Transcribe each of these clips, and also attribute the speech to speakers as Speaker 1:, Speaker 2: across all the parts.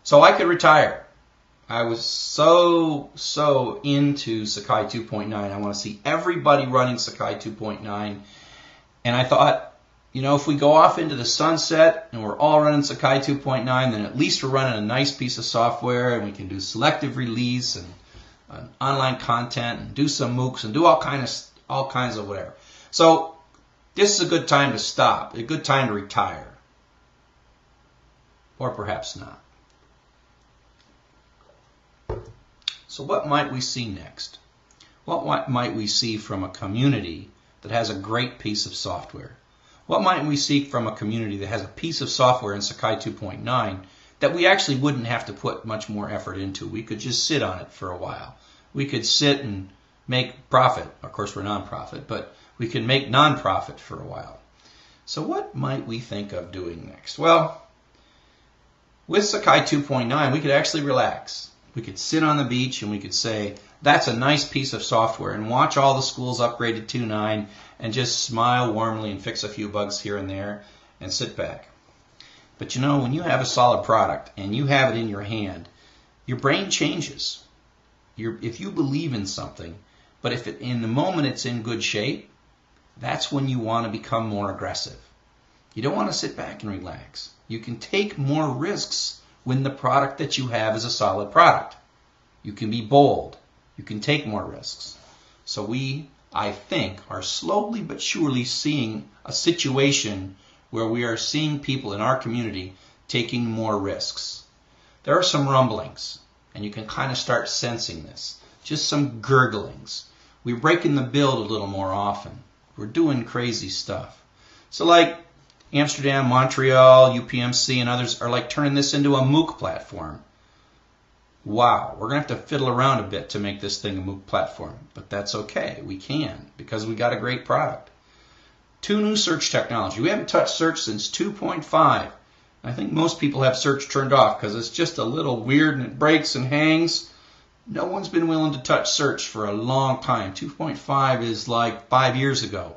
Speaker 1: So I could retire. I was so into Sakai 2.9. I want to see everybody running Sakai 2.9. And I thought, you know, if we go off into the sunset and we're all running Sakai 2.9, then at least we're running a nice piece of software and we can do selective release and online content and do some MOOCs and do all kinds of whatever. So this is a good time to stop, a good time to retire. Or perhaps not. So what might we see next? What might we see from a community that has a great piece of software? What might we see from a community that has a piece of software in Sakai 2.9 that we actually wouldn't have to put much more effort into? We could just sit on it for a while. We could sit and make profit. Of course, we're nonprofit, but we could make nonprofit for a while. So what might we think of doing next? Well, with Sakai 2.9, we could actually relax. We could sit on the beach and we could say, that's a nice piece of software, and watch all the schools upgrade to 2.9 and just smile warmly and fix a few bugs here and there and sit back. But you know, when you have a solid product and you have it in your hand, your brain changes. If you believe in something, but if in the moment it's in good shape, that's when you want to become more aggressive. You don't want to sit back and relax. You can take more risks when the product that you have is a solid product. You can be bold. You can take more risks. So we, I think, are slowly but surely seeing a situation where we are seeing people in our community taking more risks. There are some rumblings, and you can kind of start sensing this. Just some gurglings. We're breaking the build a little more often. We're doing crazy stuff. So like Amsterdam, Montreal, UPMC, and others are like turning this into a MOOC platform. Wow, we're going to have to fiddle around a bit to make this thing a MOOC platform. But that's okay. We can, because we got a great product. 2 new search technology. We haven't touched search since 2.5. I think most people have search turned off because it's just a little weird and it breaks and hangs. No one's been willing to touch search for a long time. 2.5 is like 5 years ago.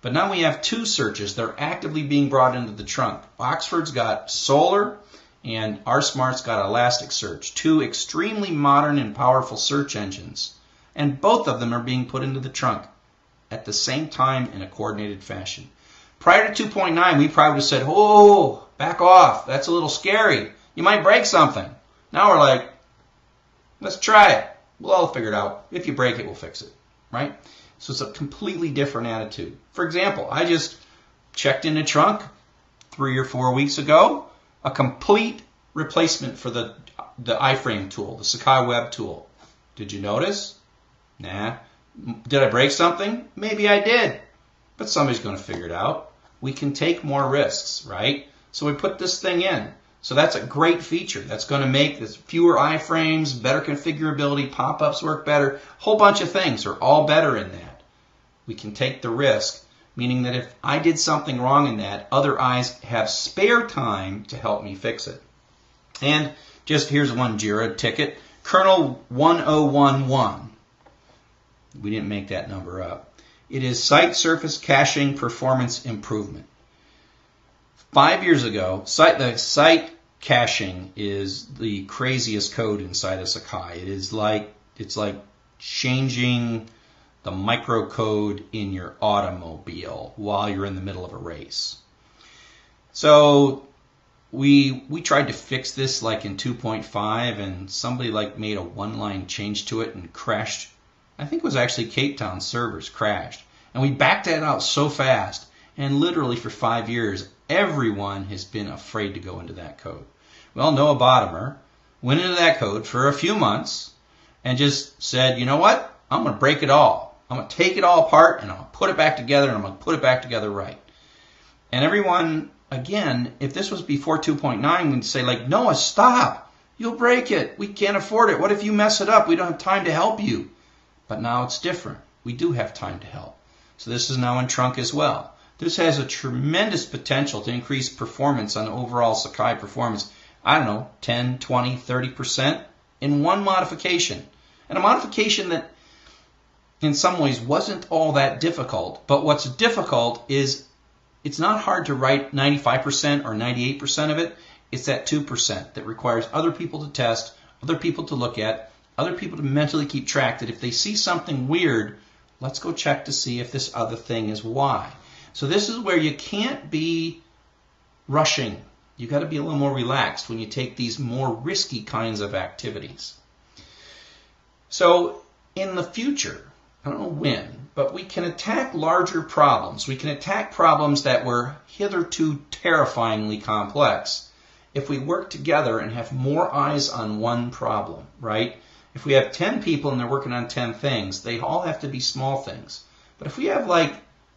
Speaker 1: But now we have 2 searches that are actively being brought into the trunk. Oxford's got Solar and RSmart's got Elasticsearch. 2 extremely modern and powerful search engines. And both of them are being put into the trunk at the same time in a coordinated fashion. Prior to 2.9, we probably would have said, oh, back off. That's a little scary. You might break something. Now we're like, let's try it. We'll all figure it out. If you break it, we'll fix it. Right? So it's a completely different attitude. For example, I just checked in a trunk 3 or 4 weeks ago, a complete replacement for the iframe tool, the Sakai web tool. Did you notice? Nah. Did I break something? Maybe I did. But somebody's going to figure it out. We can take more risks, right? So we put this thing in. So that's a great feature. That's going to make this fewer iframes, better configurability, pop-ups work better. A whole bunch of things are all better in that. We can take the risk, meaning that if I did something wrong in that, other eyes have spare time to help me fix it. And just here's one JIRA ticket, Kernel 1011. We didn't make that number up. It is Site Surface Caching Performance Improvement. 5 years ago, the site caching is the craziest code inside of Sakai. It's like changing the microcode in your automobile while you're in the middle of a race. So we tried to fix this like in 2.5, and somebody like made a one-line change to it and crashed. I think it was actually Cape Town servers crashed. And we backed that out so fast, and literally for 5 years, everyone has been afraid to go into that code. Well, Noah Bottomer went into that code for a few months and just said, you know what? I'm going to break it all. I'm going to take it all apart and I'm going to put it back together and I'm going to put it back together right. And everyone, again, if this was before 2.9, we'd say like, Noah, stop. You'll break it. We can't afford it. What if you mess it up? We don't have time to help you. But now it's different. We do have time to help. So this is now in trunk as well. This has a tremendous potential to increase performance on overall Sakai performance. I don't know, 10, 20, 30% in one modification. And a modification that in some ways wasn't all that difficult. But what's difficult is it's not hard to write 95% or 98% of it. It's that 2% that requires other people to test, other people to look at, other people to mentally keep track that if they see something weird, let's go check to see if this other thing is why. So this is where you can't be rushing. You got to be a little more relaxed when you take these more risky kinds of activities. So in the future, I don't know when, but we can attack larger problems. We can attack problems that were hitherto terrifyingly complex if we work together and have more eyes on one problem, right? If we have 10 people and they're working on 10 things, they all have to be small things. But if we have like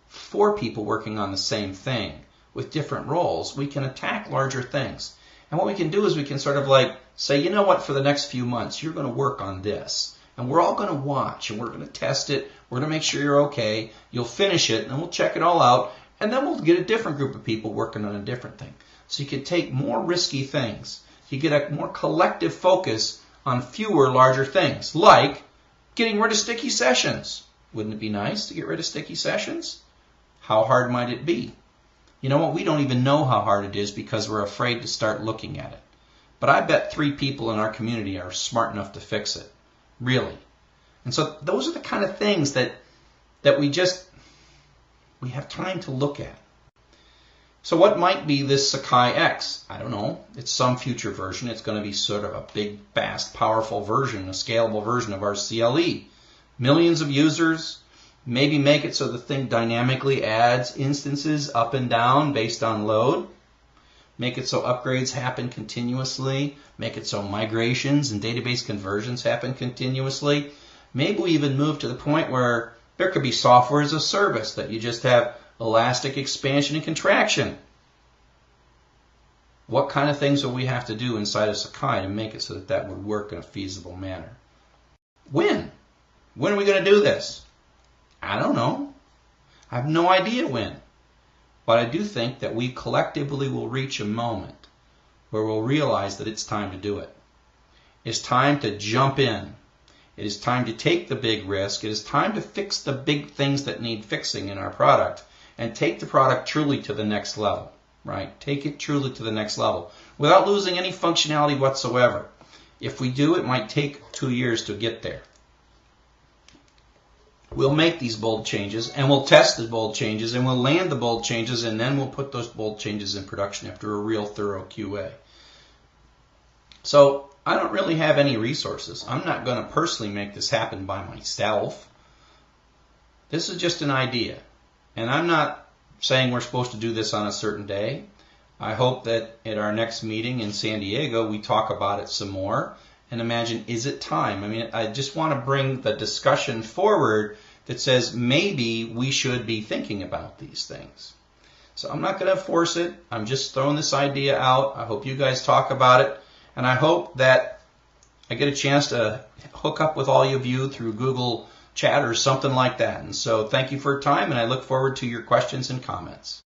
Speaker 1: 4 people working on the same thing with different roles, we can attack larger things. And what we can do is we can sort of like say, you know what, for the next few months, you're going to work on this. And we're all going to watch and we're going to test it. We're going to make sure you're okay. You'll finish it and then we'll check it all out. And then we'll get a different group of people working on a different thing. So you can take more risky things. You get a more collective focus on fewer larger things, like getting rid of sticky sessions. Wouldn't it be nice to get rid of sticky sessions? How hard might it be? You know what? We don't even know how hard it is because we're afraid to start looking at it. But I bet 3 people in our community are smart enough to fix it. Really. And so those are the kind of things that we have time to look at. So what might be this Sakai X? I don't know. It's some future version. It's going to be sort of a big, fast, powerful version, a scalable version of our CLE. Millions of users. Maybe make it so the thing dynamically adds instances up and down based on load. Make it so upgrades happen continuously. Make it so migrations and database conversions happen continuously. Maybe we even move to the point where there could be software as a service that you just have elastic expansion and contraction. What kind of things will we have to do inside of Sakai to make it so that that would work in a feasible manner? When? When are we going to do this? I don't know. I have no idea when. But I do think that we collectively will reach a moment where we'll realize that it's time to do it. It's time to jump in. It is time to take the big risk. It is time to fix the big things that need fixing in our product and take the product truly to the next level, right? Take it truly to the next level without losing any functionality whatsoever. If we do, it might take 2 years to get there. We'll make these bold changes, and we'll test the bold changes, and we'll land the bold changes, and then we'll put those bold changes in production after a real thorough QA. So I don't really have any resources. I'm not going to personally make this happen by myself. This is just an idea. And I'm not saying we're supposed to do this on a certain day. I hope that at our next meeting in San Diego, we talk about it some more and imagine, is it time? I mean, I just want to bring the discussion forward that says maybe we should be thinking about these things. So I'm not going to force it. I'm just throwing this idea out. I hope you guys talk about it. And I hope that I get a chance to hook up with all of you through Google Chat or something like that. And so thank you for your time, and I look forward to your questions and comments.